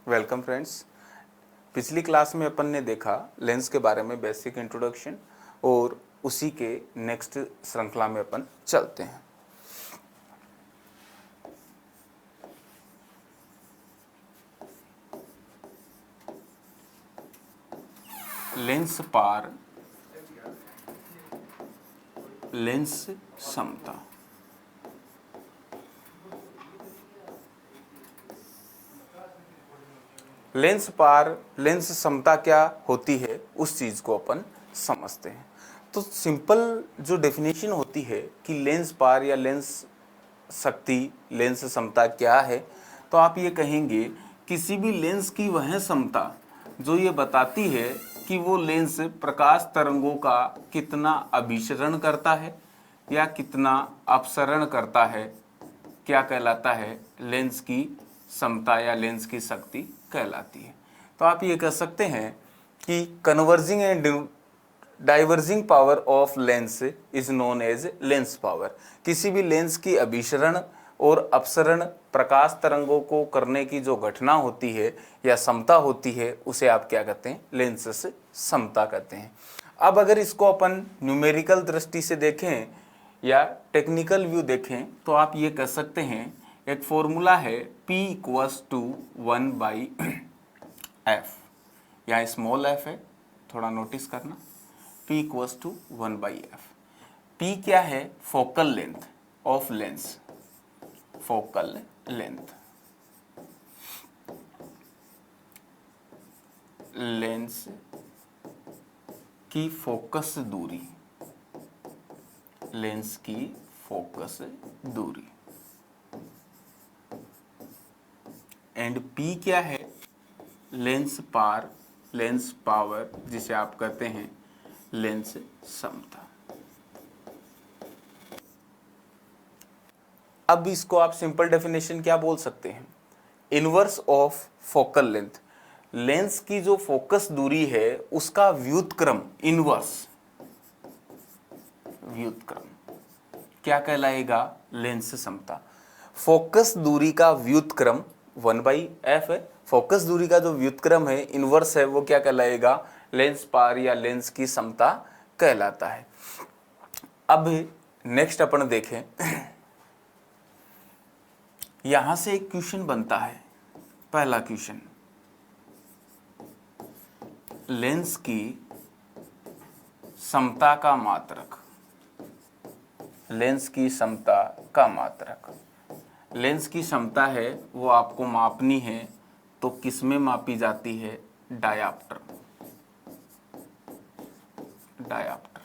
Welcome friends. पिछली class में अपन ने देखा लेंस के बारे में बेसिक इंट्रोडक्शन और उसी के नेक्स्ट श्रृंखला में अपन चलते हैं। लेंस पार, लेंस समता। लेंस पार, लेंस समता क्या होती है उस चीज को अपन समझते हैं। तो सिंपल जो डेफिनेशन होती है कि लेंस पार या लेंस शक्ति, लेंस समता क्या है, तो आप ये कहेंगे किसी भी लेंस की वह समता जो ये बताती है कि वो लेंस प्रकाश तरंगों का कितना अभिसरण करता है या कितना अपसरण करता है, क्या कहलाता है, लेंस की समता या लेंस की शक्ति कहलाती है। तो आप ये कह सकते हैं कि converging and diverging power of lens is known as lens power. किसी भी लेंस की अभिसरण और अपसरण प्रकाश तरंगों को करने की जो घटना होती है या समता होती है उसे आप क्या कहते हैं, लेंस से समता कहते हैं। अब अगर इसको अपन न्यूमेरिकल दृष्टि से देखें या टेक्निकल व्यू देखें तो आप ये कह सकते हैं, एक फॉर्मूला है P इक्वल्स टू 1/f। यहाँ स्मॉल f है, थोड़ा नोटिस करना। P equals to 1/f। P क्या है, focal length of lens, focal length, lens की फोकस दूरी, लेंस की फोकस दूरी। एंड P क्या है, लेंस पार, लेंस पावर, जिसे आप कहते हैं लेंस समता। अब इसको आप सिंपल डेफिनेशन क्या बोल सकते हैं, inverse of focal length. Lens की जो फोकस दूरी है उसका व्युत्क्रम, इनवर्स व्युत्क्रम क्या कहलाएगा, लेंस समता। फोकस दूरी का व्युत्क्रम 1/f है, फोकस दूरी का जो व्युत्क्रम है, इनवर्स है, वो क्या कहलाएगा, लेंस पार या लेंस की समता कहलाता है। अब नेक्स्ट अपन देखें, यहां से एक क्वेश्चन बनता है। पहला क्वेश्चन, लेंस की समता का मात्रक, लेंस की समता का मात्रक। लेंस की क्षमता है वो आपको मापनी है तो किस में मापी जाती है, डायाप्टर, डायाप्टर।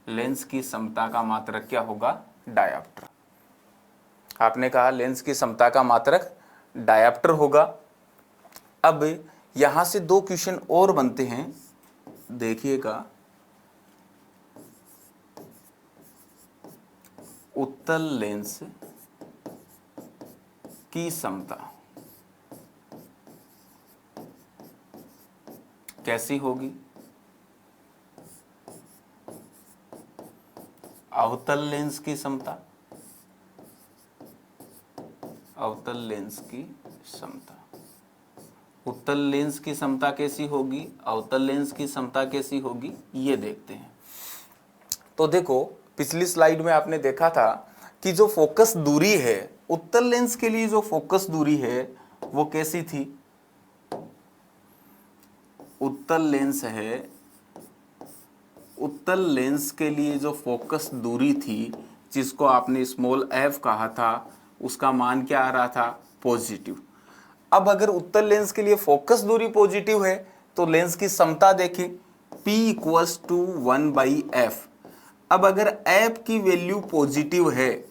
लेंस की क्षमता का मात्रक क्या होगा, डायाप्टर। आपने कहा लेंस की क्षमता का मात्रक डायाप्टर होगा। अब यहां से दो क्वेश्चन और बनते हैं, देखिएगा। उत्तल लेंस की समता कैसी होगी, अवतल लेंस की समता, अवतल लेंस की समता। उत्तल लेंस की समता कैसी होगी, अवतल लेंस की समता कैसी होगी, ये देखते हैं। तो देखो, पिछली स्लाइड में आपने देखा था कि जो फोकस दूरी है, उत्तल लेंस के लिए जो फोकस दूरी है वो कैसी थी, उत्तल लेंस है, उत्तल लेंस के लिए जो फोकस दूरी थी जिसको आपने स्मॉल f कहा था, उसका मान क्या आ रहा था, पॉजिटिव। अब अगर उत्तल लेंस के लिए फोकस दूरी पॉजिटिव है तो लेंस की समता देखें, P इक्वल्स टू 1/f। अब अगर f की वैल्यू पॉजिटिव है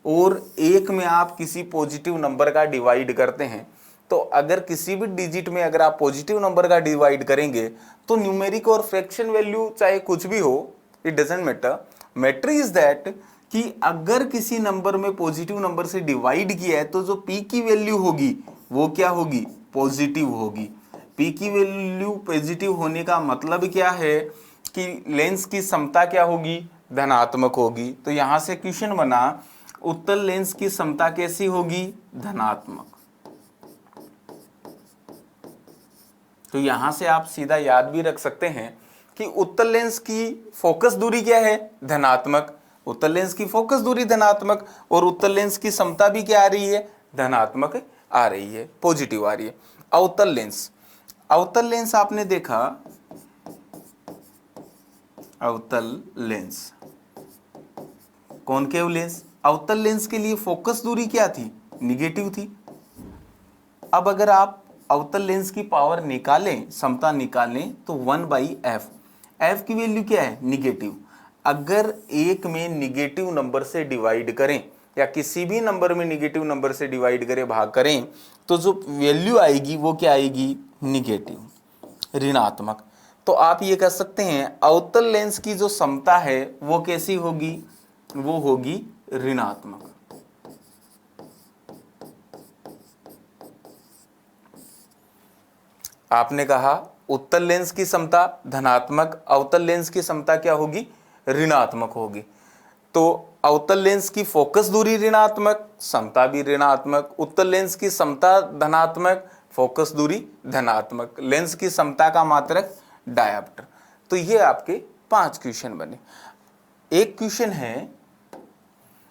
और एक में आप किसी पॉजिटिव नंबर का डिवाइड करते हैं, तो अगर किसी भी डिजिट में अगर आप पॉजिटिव नंबर का डिवाइड करेंगे तो न्यूमेरिक और फ्रैक्शन वैल्यू चाहे कुछ भी हो, it doesn't matter. Matter is that कि अगर किसी नंबर में पॉजिटिव नंबर से डिवाइड किया है तो जो p की वैल्यू होगी वो क्या होगी, पॉजिटिव होगी। p की वैल्यू पॉजिटिव होने का मतलब क्या है कि लेंस की समता क्या होगी, धनात्मक होगी। तो यहां से क्वेश्चन बना, उत्तल लेंस की समता कैसी होगी, धनात्मक। तो यहां से आप सीधा याद भी रख सकते हैं कि उत्तल लेंस की फोकस दूरी क्या है, धनात्मक। उत्तल लेंस की फोकस दूरी धनात्मक, और उत्तल लेंस की समता भी क्या आ रही है, धनात्मक आ रही है, पॉजिटिव आ रही है। अवतल लेंस, अवतल लेंस आपने देखा, अवतल लेंस, कॉनकेव लेंस, अवतल लेंस के लिए फोकस दूरी क्या थी, निगेटिव थी। अब अगर आप अवतल लेंस की पावर निकालें, समता निकालें, तो 1/f, f की वैल्यू क्या है, निगेटिव। अगर एक में निगेटिव नंबर से डिवाइड करें या किसी भी नंबर में निगेटिव नंबर से डिवाइड करें, भाग करें, तो जो वैल्यू आएगी वो क्या आएगी, निगेटिव, ऋणात्मक। तो आप ये कह सकते हैं अवतल लेंस की जो समता है वो कैसी होगी, वो होगी ऋणात्मक। आपने कहा उत्तल लेंस की समता धनात्मक, अवतल लेंस की समता क्या होगी, ऋणात्मक होगी। तो अवतल लेंस की फोकस दूरी ऋणात्मक, समता भी ऋणात्मक। उत्तल लेंस की समता धनात्मक, फोकस दूरी धनात्मक। लेंस की समता का मात्रक डायप्टर। तो ये आपके 5 क्वेश्चन बने। एक क्वेश्चन है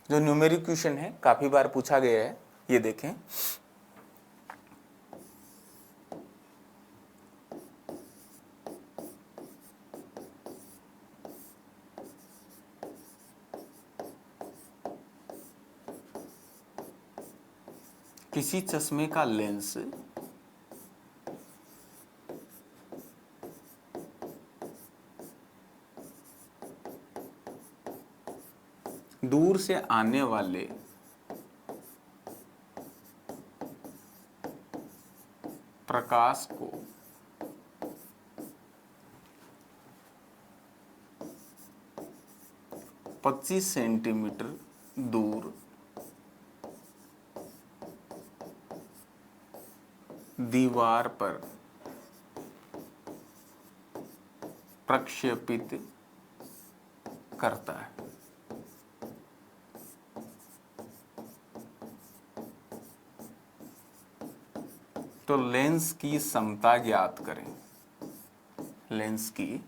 जो न्यूमेरिक क्वेश्चन है, काफी बार पूछा गया है, ये देखें। किसी चश्मे का लेंस दूर से आने वाले प्रकाश को 25 सेंटीमीटर दूर दीवार पर प्रक्षेपित करता है। तो लेंस की समता ज्ञात करें, लेंस की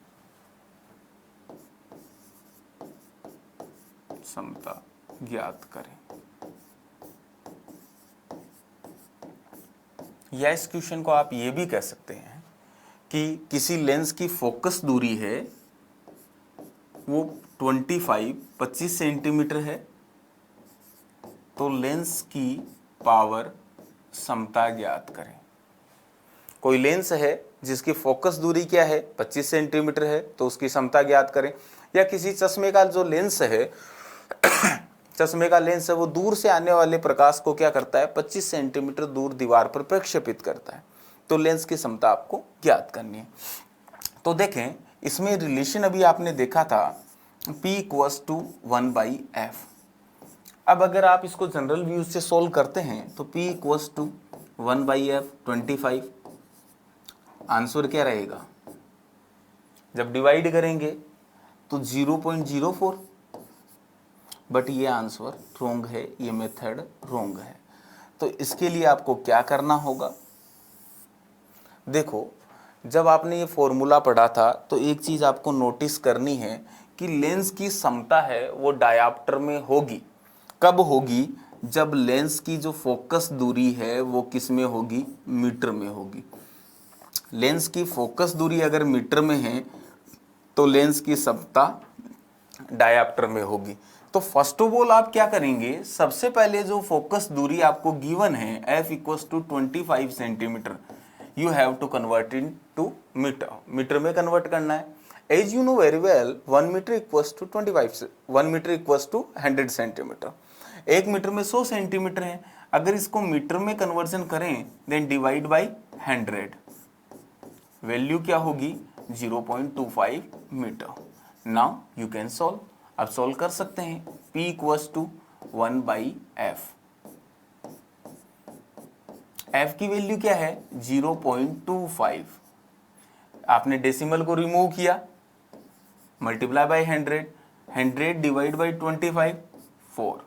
समता ज्ञात करें। या इस क्वेश्चन को आप ये भी कह सकते हैं कि किसी लेंस की फोकस दूरी है वो 25 सेंटीमीटर है, तो लेंस की पावर समता ज्ञात करें। कोई लेंस है जिसकी फोकस दूरी क्या है, 25 सेंटीमीटर है, तो उसकी समता ज्ञात करें। या किसी चश्मे का जो लेंस है चश्मे का लेंस है वो दूर से आने वाले प्रकाश को क्या करता है, 25 सेंटीमीटर दूर दीवार पर प्रक्षेपित करता है। तो लेंस की समता आपको ज्ञात करनी है। तो देखें इसमें रिलेशन अभी आपने देखा था P = 1/f। अब अगर आप इसको जनरल व्यू से सोल्व करते हैं तो P = 1/f 25। आंसर क्या रहेगा, जब डिवाइड करेंगे तो 0.04, बट ये आंसर रॉन्ग है, ये मेथड रॉन्ग है। तो इसके लिए आपको क्या करना होगा, देखो जब आपने ये फॉर्मूला पढ़ा था तो एक चीज आपको नोटिस करनी है कि लेंस की समता है वो डायाप्टर में होगी। कब होगी, जब लेंस की जो फोकस दूरी है वो किस में होगी, मीटर में होगी। लेंस की फोकस दूरी अगर मीटर में है तो लेंस की समता डायाप्टर में होगी। तो फर्स्ट ऑफ ऑल आप क्या करेंगे, सबसे पहले जो फोकस दूरी आपको गिवन है f = 25 centimetre, you have to convert into metre, metre में कन्वर्ट करना है। As you know very well 1 metre = 25, 1 metre = 100 centimetre. 1 metre में 100 सेंटीमीटर है। अगर इसको मीटर में कन्वर्जन करें देन डिवाइड बाई 100, वैल्यू क्या होगी, 0.25 मीटर। Now you can solve. अब सॉल्व कर सकते हैं। P = 1/f, f की वैल्यू क्या है, 0.25। आपने डेसिमल को रिमूव किया, मल्टीप्लाई बाई 100, 100 डिवाइड बाई 25, 4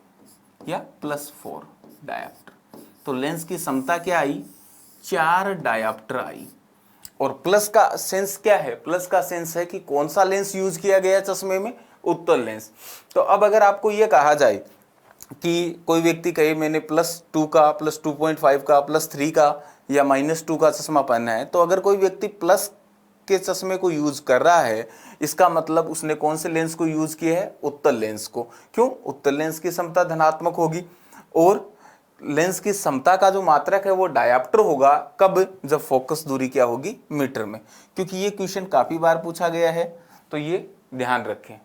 या +4 डायाप्टर। तो लेंस की समता क्या आई, 4 डायाप्टर आई। और प्लस का सेंस क्या है? प्लस का सेंस है कि कौन सा लेंस यूज किया गया है चश्मे में? उत्तल लेंस। तो अब अगर आपको ये कहा जाए कि कोई व्यक्ति कहे मैंने +2 का, +2.5 का, +3 का या -2 का चश्मा पहना है, तो अगर कोई व्यक्ति प्लस के चश्मे को यूज कर रहा है, इसका मतलब उसने कौन से लेंस को यूज किया है? उत्तल लेंस को। क्यों? उत्तल लेंस की क्षमता धनात्मक होगी और लेंस की क्षमता का जो मात्रक है वो डायाप्टर होगा। कब? जब फोकस दूरी क्या होगी? मीटर में। क्योंकि ये क्वेश्चन काफी बार पूछा गया है, तो ये ध्यान रखें।